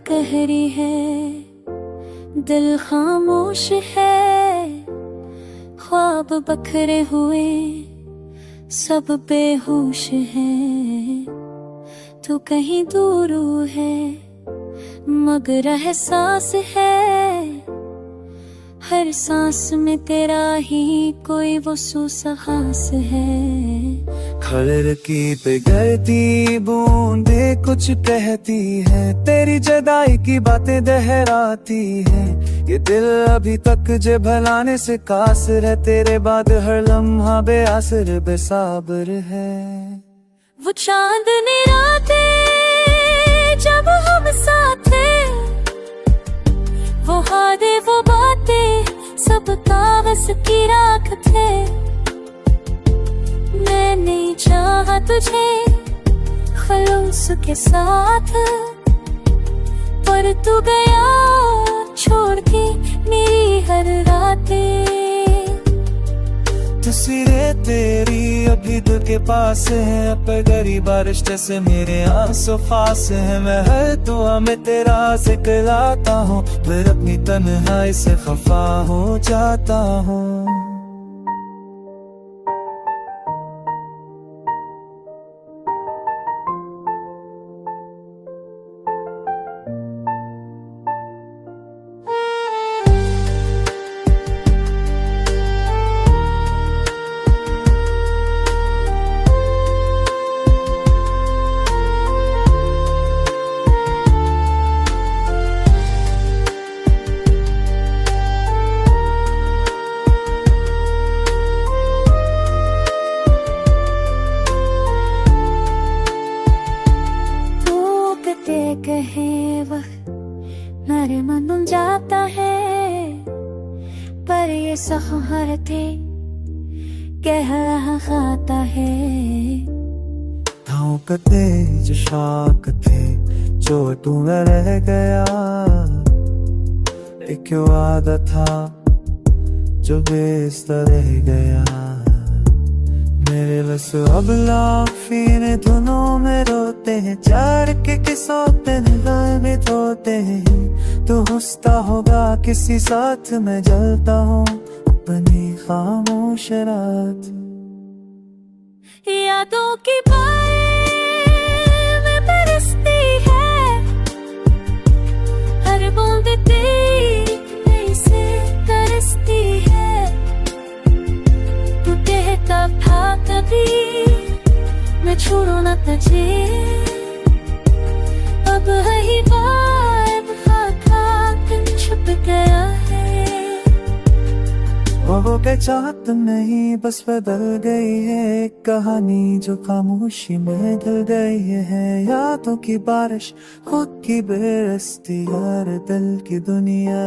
गहरी है, दिल खामोश है, ख्वाब बखरे हुए सब बेहोश है। तू कहीं दूर है मगर एहसास है, हर सांस में तेरा ही कोई वो सुसाहस है। खिड़की पे गिरती बूंदे कुछ कहती है, तेरी जुदाई की बातें दोहराती है। ये दिल अभी तक जे भलाने से कासर है, तेरे बाद हर लम्हा बेअसर बेसाबर है। वो चांदनी रातें जब हम साथ थे, वो हादे वो बातें सब कागज की राख थे। मैंने चाहा तुझे खलूस के साथ, पर तू गया छोड़ के मेरी हर रातें। तस्वीरें तेरी अभी दिल के पास है, पर गरीब रिश्ते से मेरे आंसू खास है। मैं हर दुआ में तेरा जिक्र लाता हूँ, फिर अपनी तन्हाई से खफा हो जाता हूँ। कहे वक्त मेरे मन जाता है, पर ये सहर थे कह रहा खाता है। धोंकते जो शाख थे जो तू में रह गया, एक वादा था जो बेस्तर रह गया। मेरे बस अब लाफीने धुनों में रोते हैं, चार के किस्सों पे निगाह में धोते हैं। तू हंसता होगा किसी साथ में जलता हूँ अपनी खामोश रात। यादों की में बरसती है, हर बूंद तेरी से तरसती है। तू कहता था कभी मैं छोड़ू न तुझे, अब वही बात छुप गया है। वो के चाहत नहीं बस बदल गई है, एक कहानी जो खामोशी में ढल गई है। यादों की बारिश खुद की बेरस्ती, हर दिल की दुनिया।